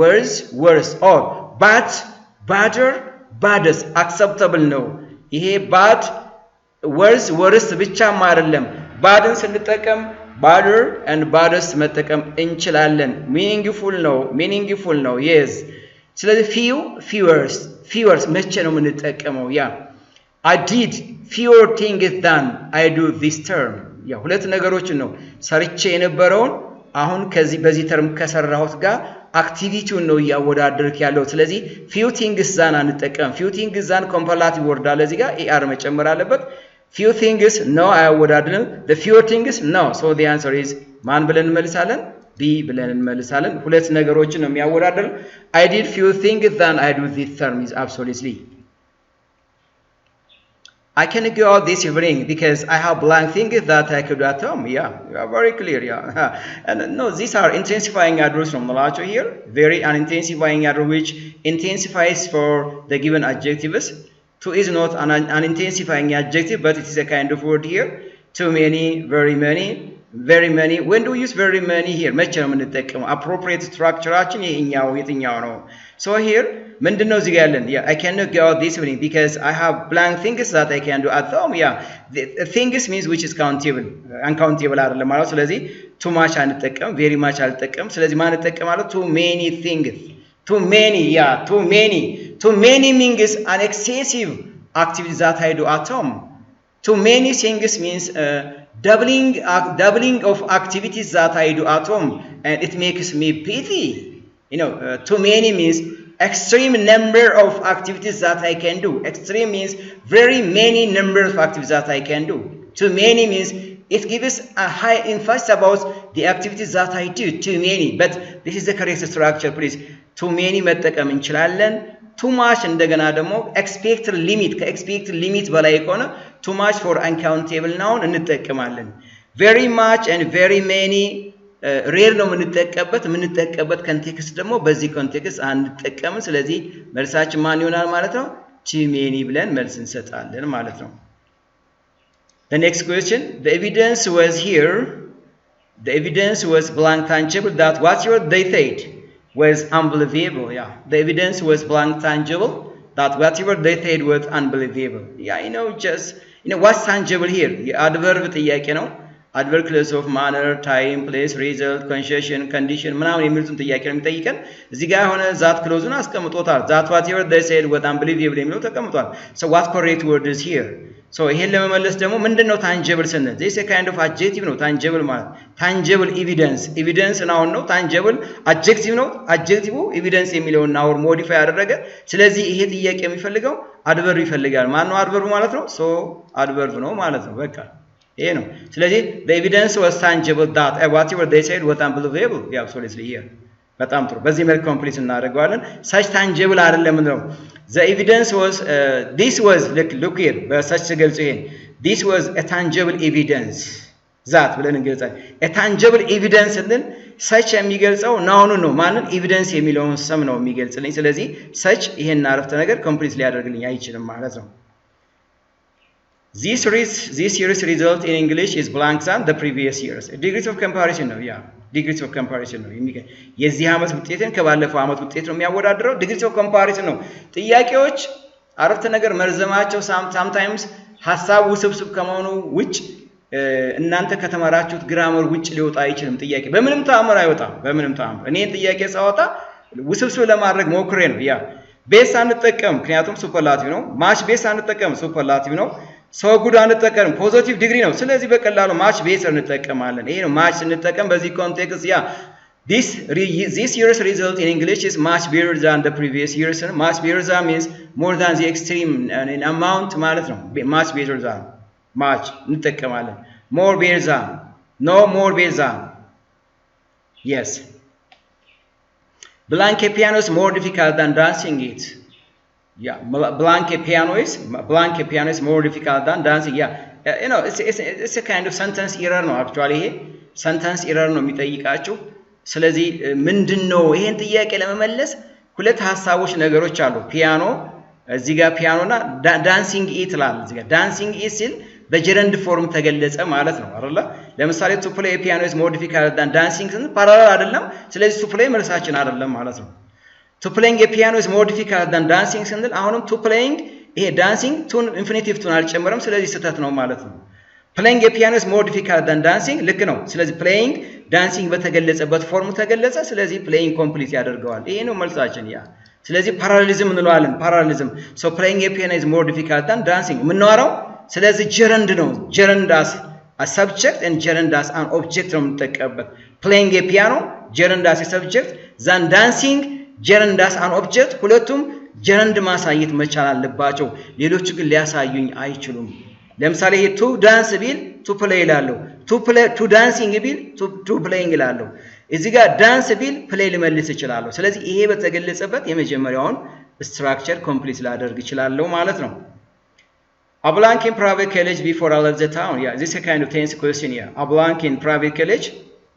worse or but better baddest acceptable no ይሄ bad worse ብቻም አይደለም badን ስንጠቀም better and baddest መጠቀም እንችላለን meaningful ነው yes ስለዚህ fewers መቼ ነው የምንጠቀመው ያ I did fewer things than I do this term ያ ሁለት ነገሮችን ነው ሰርቼ የነበረውን አሁን ከዚህ በዚህ ተርም ከሰራሁት ጋር አክቲቪቲውን ነው ያወዳደርክ ያለው ስለዚህ few things than አንጠቀም few things than comparative word አለ እዚህ ጋር er መጨመር አለበት few things no አያወዳድርም the fewer things no so the answer is ማን ብለን እንመልሳለን B ብለን እንመልሳለን ሁለት ነገሮችን ነው የሚያወዳድር I did few things than I do this term is absolutely I can go out this evening because I have blank things that I could do at home. Yeah, you are very clear. Yeah, and no, these are intensifying adverbs from Malacho here. Very unintensifying adverb which intensifies for the given adjectives. To is not an intensifying adjective, but it is a kind of word here. Too many, very many. Very many. When do we use very many here? Appropriate structure. So here, yeah, I cannot go out this evening because I have blank things that I can do at home. Yeah, the things means which is countable, uncountable. So too much very much so too many things. Too many, yeah, too many. Too many means an excessive activity that I do at home. Too many things means doubling of activities that I do at home, and it makes me pity. Too many means extreme number of activities that I can do. Extreme means very many number of activities that I can do. Too many means it gives a high emphasis about the activities that I do. Too many, but this is the correct structure, please. Too many መጠቀም እንችላለን too much እንደገና ደግሞ expected limit በላይ ከሆነ too much for uncountable noun እንጠቀማለን very much and very many rare ነው የምንጠቀምበት ኮንቴክስት ደግሞ በዚህ ኮንቴክስት አንጠቀምም ስለዚህ መልሳችን ማን ይሆናል ማለት ነው too many ብለን መልስ እንሰጣለን ማለት ነው The next question the evidence was blank tangible that whatever they said was unbelievable. Yeah, the evidence was blank tangible that whatever they said was unbelievable. Yeah, what's tangible here? The adverb ጥያቄ ነው. Adverb clause of manner, time, place, result, concession, condition ምናምን የሚሉትን ጥያቄ ነው የሚጠይቀን. እዚህ ጋር ሆነ that clause-ን አስቀምጦታል. That whatever they said was unbelievable የሚለው ተቀምጧል. So what correct word is here? So ይሄን ለመመለስ ደግሞ ምንድነው tangible ስንል this is a kind of adjective ነው tangible ማለት tangible evidence ነው ነው tangible adjective ነው adjective evidence የሚለውን ነው modify ያደረገ ስለዚህ ይሄ ጥያቄ የሚፈልገው adverb ይፈልጋል ማን ነው adverb ማለት ነው so adverb ነው ማለት ነው በቃ ይሄ ነው ስለዚህ the evidence was tangible that whatever they said was unbelievable yeah absolutely here በጣም ጥሩ በዚህ መልኩ ኮምፕሊት እናደርጋለን such tangible አይደለም ነው the evidence was this was look here በsuch ገልጾ ይሄን this was a tangible evidence that ብለን እንገልጻለን a tangible evidence እንል such የሚገልጸው ናውኑ ነው ማንን evidence የሚለውን ስም ነው የሚገልጽልኝ ስለዚህ such ይሄን አረፍተ ነገር ኮምፕሊት ሊያደርግልኝ አይችልም ማለት ነው This year's result in English is blank than the previous years. Degrees of comparison ነው yeah degrees of comparison ነው የዚህ ዓመት ውጤትን ከባለፈው ዓመት ውጤት ነው የሚያወዳድረው degrees of comparison ነው ጥያቄዎች አረፍተ ነገር መርዘማቸው sometimes ሐሳብ ውስብስብ ከመሆኑ ውጭ እናንተ ከተማራችሁት ግራመር ውጭ ሊወጣ አይችልም ጥያቄ በምንም ተአምር አይወጣም እኔን ጥያቄ ሳወጣ ውስብስብ ለማድረግ ሞክሬ ነው ያ ቤስ አንጠቀም ምክንያቱም ሱፐርላቲቭ ነው ማች ቤስ አንጠቀም ሱፐርላቲቭ ነው So good አንጠቀም ፖዚቲቭ ዲግሪ ነው ስለዚህ በቀላሉ match ቤተር እንጠቀማለን ይሄ ነው match እንጠቀም በዚህ ኮንቴክስት ያ this year's result in English is much better than the previous years much better than means more than the extreme in amount ማለት ነው much better than much እንጠቀማለን more better than no more better than yes blank piano is more difficult than dancing it Yeah, blank piano is more difficult than dancing. Yeah, it's a kind of sentence error no actually sentence error ነው የሚጠይቃችሁ ስለዚህ ምንድነው ይሄን ጥያቄ ለመመለስ ሁለት ሐሳቦች ነገሮች አሉ ፒያኖ እዚህ ጋር ፒያኖና ዳንሲንግ ኢት ላል እዚህ ጋር ዳንሲንግ ኢት ሲል በጀረንድ ፎርም ተገለጸ ማለት ነው አይደለ ለምሳሌ to play a piano is more difficult than dancing ፓራላል አይደለም ስለዚህ to play መልሳችን አይደለም ማለት ነው To playing a piano is more difficult than dancing ስንል አሁንም to playing ይሄ dancing ቱን infinitive ቱን አልጨመረም ስለዚህ ስህተት ነው ማለት ነው playing a piano is more difficult than dancing ልክ ነው ስለዚህ playing dancing በተገለጸበት ፎርሙ ተገለጸ ስለዚህ playing complete ያደርገዋል ይሄ ነው መልሳችን ያ ስለዚህ parallelism እንለዋለን parallelism so playing a piano is more difficult than dancing የምናወራው ስለዚህ gerund ነው gerund as a subject and gerund as an object ነው የምንጠቀምበት playing a piano gerund as a subject than dancing gerund as an object ሁለቱም gerund ማሳየት መቻል አለባቸው ሌሎች ግን ሊያሳዩኝ አይችሉም ለምሳሌ ይሄ to dance ቢል to play ይላለው to dancing ቢል to playing ይላለው እዚህ ጋር dance ቢል play ልመልስ ይችላል ስለዚህ ይሄ በተገለጸበት የመጀመሪያውን structure complete ላደርግ ይችላል ማለት ነው Ablank in private college before I left the town yeah this is a kind of tense question here Ablank in private college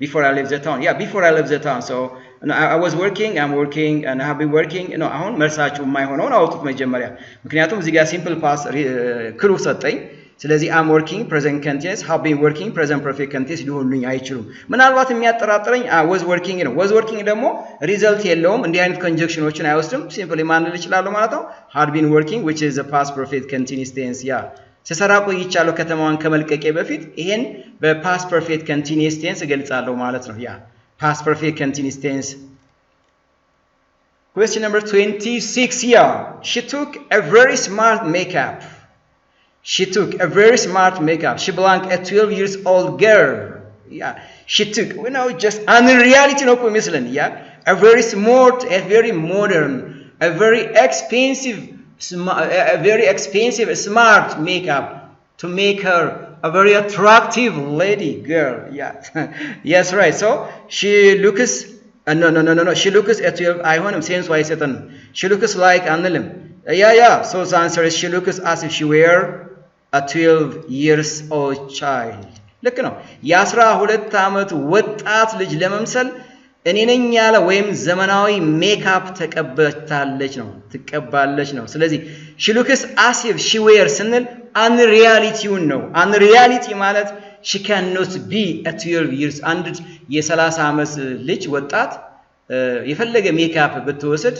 before I left the town yeah before I left the town so I was working I'm working and I have been working አሁን መልሳችሁ የማይሆነውን አውጡት መጀመሪያ ምክንያቱም እዚህ ጋር simple past ክሩ ሰጠኝ ስለዚህ I'm working present continuous have been working present perfect continuous ሊሆኑኝ አይችሉም ምናልባት የሚያጠራጥረኝ was working ነው was working ደግሞ result የለውም እንዲህ አይነት conjunctionዎችን አይወስድም simply ማንል ይችላል ማለት ነው had been working which is the past perfect continuous tense ያ ሲሰራ ቆይቻለሁ ከተማዋን ከመልቀቄ በፊት ይሄን በpast perfect continuous tense እገልጻለሁ ማለት ነው ያ past perfect continuous tense Question number 26 here she took a very smart makeup She took a very smart makeup. She belonged a 12 years old girl. Yeah. She took, just Unreality no mislen. Yeah. A very smart, a very modern, a very expensive, smart makeup to make her a very attractive lady girl. Yeah. Yes, right. So she looks. No. She looks at 12. I want him since why Satan. She looks like Annelim. Yeah. So the answer is she looks as if she were a 12 years old child ልክ ነው የ12 ዓመት ወጣት ልጅ ለመምሰል እኔ ነኝ ያለ ወይም ዘመናዊ ሜካፕ ተቀባለች ነው ስለዚህ she looks as if she were ስንል unreality ነው unreality ማለት she cannot be a 12 years አንድ የ30 ዓመት ልጅ ወጣት የፈለገ ሜካፕ ብትወስድ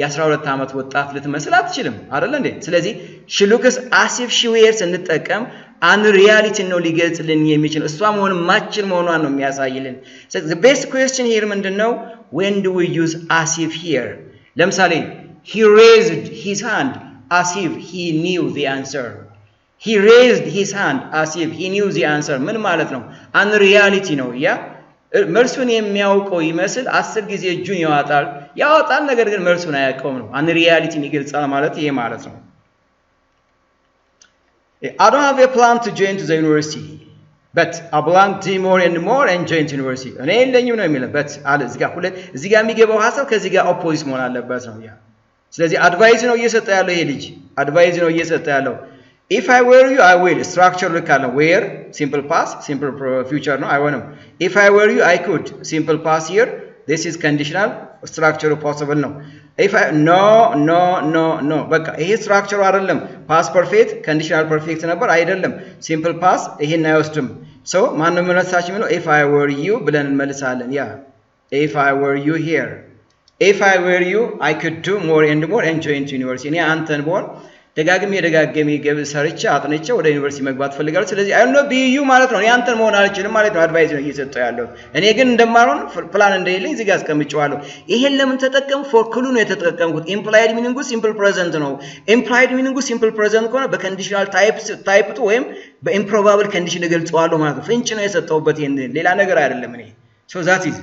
የ12 ዓመት ወጣት ልትመስል አትችልም አይደል እንዴ ስለዚህ she looks as if she were እንጠቀም unreality ነው ሊገልጽልን የሚችል እሷ መሆን ማችል መሆኗን ነው የሚያሳይልን so the best question here ምንድነው when do we use as if here ለምሳሌ he raised his hand as if he knew the answer he raised his hand as if he knew the answer ምን ማለት ነው unreality ነው ያ መልሱን የሚያውቀው ይመስል 10 ጊዜ እጁን ያወጣል ነገር ግን መልሱን አያውቀውም ነው unreality ይገልጻል ማለት ይሄ ማለት ነው I don't have a plan to join to the university but I belong to more and join to university እኔ የለኝም ነው የሚለው but አለ እዚህ ጋር የሚገባው ሐሳብ ከዚህ ጋር ኦፖዚት መሆን አለበት ነው ያ ስለዚህ አድቫይስ ነው እየሰጠ ያለው ይሄ ልጅ አድቫይስ ነው እየሰጠ ያለው If I were you, I will. Structure look at where, simple past, simple future, no, I want to. If I were you, I could. Simple past here, this is conditional, structure possible, no. If I, no. But here structure are past perfect, conditional perfect number, I don't know. Simple past, here now stum. So, if I were you, yeah. If I were you here. If I were you, I could do more and join to university. Yeah, Anton born. ደጋግሜ ሰርቼ አጥንቼ ወደ ዩኒቨርሲቲ መግባት ፈልጋለሁ ስለዚህ አይ ኖ ቢዩ ማለት ነው ያንተን መሆን አልችልም ማለት ነው አድቫይስ ነው እየሰጠው ያለው እኔ ግን እንደማሮን ፕላን እንደሌለኝ እዚህ ጋር አስቀምጬዋለሁ ይሄን ለምን ተጠቀም ፎር ክሉ ነው የተጠቀምኩት ኢምፕላይድ ሚኒንጉ ሲምፕል ፕሬዘንት ነው ኢምፕላይድ ሚኒንጉ ሲምፕል ፕሬዘንት ከሆነ በኮንዲሽናል ታይፕ ወይም በኢምፕሮባብል ኮንዲሽን እገልጸዋለሁ ማለት ነው ፍንጭ ነው የሰጠውበት ይሄን ሌላ ነገር አይደለም እኔ so that is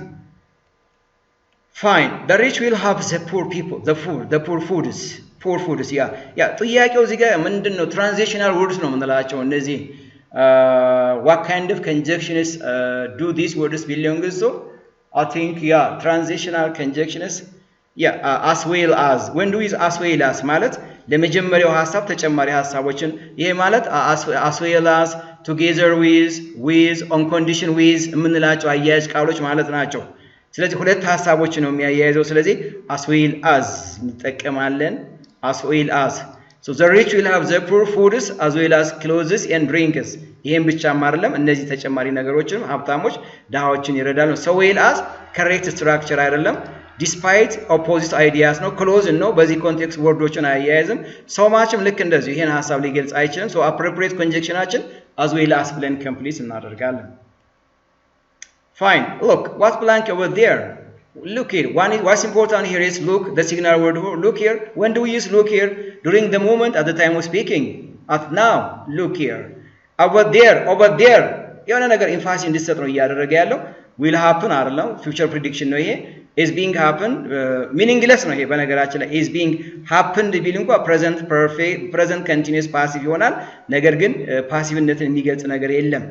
fine the rich will have the poor people the poor foods yeah ጥያቄው እዚህ ጋር ምንድነው transitional words ነው የምንላቸው እነዚህ what kind of conjunctions do these words belong to I think transitional conjunctions as well as when do is as well as ማለት ለመጀመሪያው ሐሳብ ተጨማሪ ሐሳቦችን ይሄ ማለት as well as together with on condition with የምንላቸው አያያዥ ቃሎች ማለት ናቸው ስለዚህ ሁለት ሐሳቦች ነው የሚያያይዘው ስለዚህ as well as እንጠቀማለን as well as so the rich will have the poor foods as well as clothes and drinks ይሄን ብቻ አይደለም እነዚህ ተጨማሪ ነገሮችንም ሀብታሞች ዳሃዎችን ይረዳሉ so well as correct structure አይደለም despite opposite ideas ነው close ነው በዚህ ኮንቴክስት ወርዶችን አያያዝም so muchም ልክ እንደዚህ ይሄን ሐሳብ ሊገልጽ አይችልም so appropriate conjunctionአችን as well as ብለን complete እናደርጋለን fine look what blank over there look here what's important here is look the signal word look here when do we use look here during the moment at the time of speaking at now look here over there የሆነ ነገር emphasis እንዲሰጥ ነው እያደረገ ያለው will happen አይደለም future prediction ነው ይሄ is being happened meaningless ነው ይሄ በነገራችን ላይ is being happened ቢል እንኳን present perfect present continuous passive ይሆናል ነገር ግን ፓሲቭነትን የሚገልጽ ነገር የለም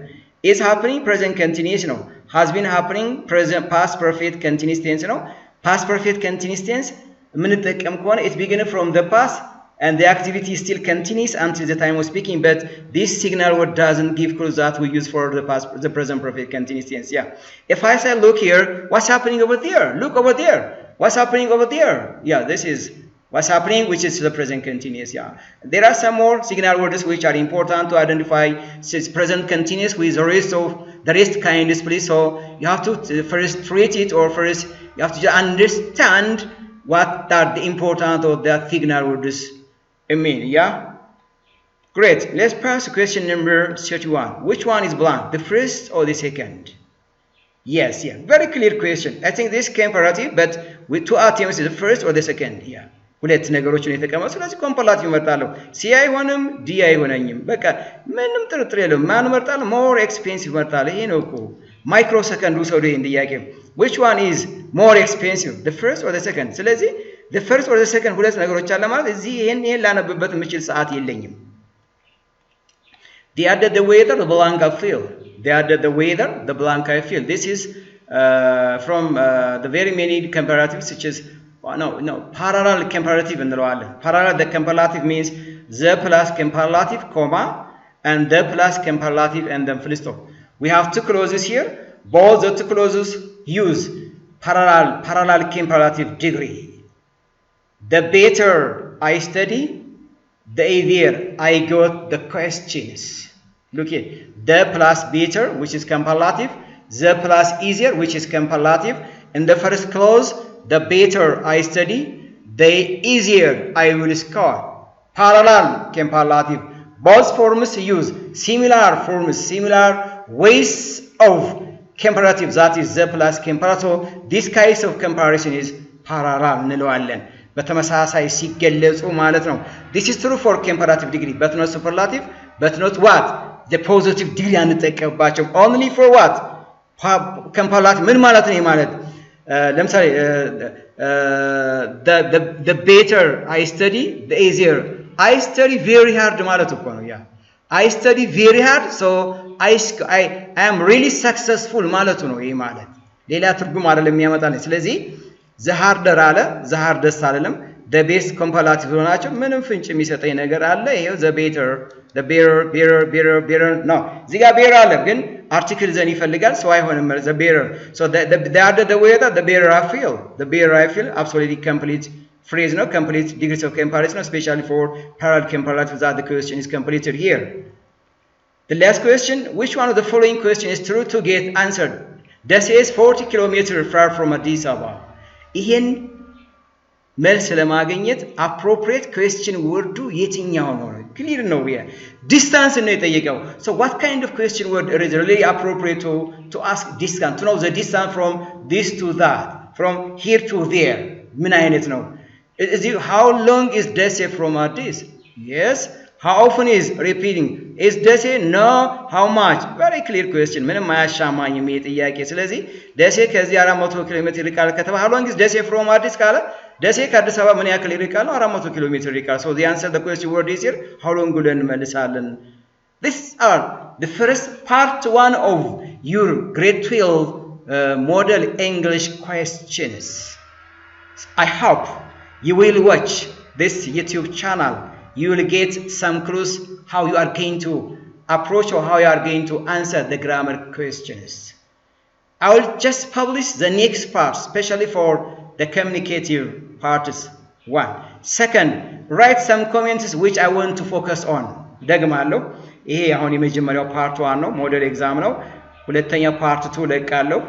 is happening present continuous ነው has been happening present past perfect continuous tense ነው past perfect continuous tense የምንጠቀም ከሆነ it begins from the past and the activity still continues until the time of speaking but this signal word doesn't give clues that we use for the present perfect continuous tense yeah if I say look here what's happening over there look over there what's happening over there yeah this is what's happening which is the present continuous yeah there are some more signal words which are important to identify since present continuous with the rest kind of place so you have to first treat it or first you have to understand what are the important of the signal words I mean, yeah? Great. Let's pass to question number 31. Which one is blank? The first or the second? Yes, yeah. Very clear question. I think this comparative, but with two items, the first or the second? Yeah. ሁለት ነገሮችን የተቀመጡ ስለዚህ ኮምፓራቲቭ እመርጣለሁ ሲ አይሆንም ዲ አይሆነኝም በቃ ምንም ጥርጥር የለውም ማን እመርጣለሁ more expensive እመርጣለሁ ይሄ ነው እኮ ማይክሮ ሰከንድ ውሰዱ ይሄን ጥያቄ which one is more expensive the first or the second ስለዚህ the first or the second ሁለት ነገሮች አለ ማለት እዚህ ይሄን ላነብበት የምችል ሰዓት የለኝም they added the weather the blank I feel they added the weather the blank I feel this is from the very many comparatives such as no parallel comparative እንለዋለን parallel the comparative means the plus comparative comma and the plus comparative and then full stop we have two clauses here both the two clauses use parallel comparative degree the better I study the easier I got the questions look here the plus better which is comparative the plus easier which is comparative in the first clause the better I study the easier I will score parallel comparative both forms use similar forms similar ways of comparative that is the plus comparative this case of comparison is parallel እንለዋለን በተመሳሳይ ሲገለጹ ማለት ነው this is true for comparative degree but not superlative but not what the positive degree አንጠቀምባቸው only for what comparative ምን ማለት ነው ማለት ለምሳሌ the better I study the easier I study very hard ማለት እኮ ነው ያ I study very hard so I am really successful ማለት ነው ይሄ ማለት ሌላ ትርጉም አይደለም የሚያመጣልኝ ስለዚህ the harder አለ the hardest አይደለም the best comparative ሆናቸው ምንም ፍንጭ የሚሰጠኝ ነገር አለ ይሄው the better no እዚህ ጋር better አለ ግን article ዘን ይፈልጋል so አይሆንም the better so the harder the weather the better I feel absolutely complete phrase no complete degrees of comparison especially for parallel comparative that the question is completed here the last question which one of the following question is true to get answered this is 40 kilometers far from Addis Ababa ይሄን መልስ ለማግኘት appropriate question word የትኛው ነው clear ነው ያ distance ነው የጠየቀው so what kind of question word is really appropriate to ask distance to know the distance from this to that from here to there ምን አይነት ነው how long is Desi from Addis yes how often is repeating is Desi no how much very clear question ምንም አያሻማኝም ይሄ ጥያቄ ስለዚህ Desi ከዚህ 400 ኪሎ ሜትር ይርቃል ከተባለ how long is Desi from Addis ካለ Desi ከአዲስ አበባ ምን ያክል ይርቃል 400 ኪሎ ሜትር ይርቃል so the answer the question word is here how long ብለን እንመልሳለን these are the first part 1 of your grade 12 model English questions I hope you will watch this YouTube channel you will get some clues how you are going to approach or how you are going to answer the grammar questions. I will just publish the next part, especially for the communicative parts. 1. Second, write some comments which I want to focus on. ደግማለሁ ይሄ አሁን የመጀመሪያው ፓርት 1 ነው ሞዴል ኤግዛም ነው ሁለተኛው ፓርት 2 ለቃለሁ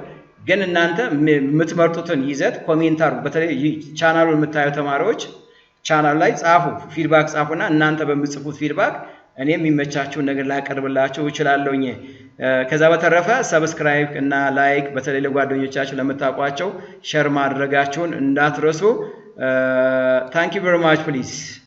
ግን እናንተ የምትመርጡትን ይዘት ኮሜንት አድርጉ በተለይ ቻናሉን የምታዩ ተማሪዎች ቻናል ላይ ጻፉ ፊድባክ ጻፉና እናንተ በምትጽፉት ፊድባክ እኔም የሚመቻችሁን ነገር ላቀርብላችሁ እችላለሁኝ ከዛ በተረፈ ሰብስክራይብ እና ላይክ በተለይ ለጓደኞቻችሁ ለምታውቋቸው ሼር ማድረጋችሁን እንዳትረሱ Thank you very much please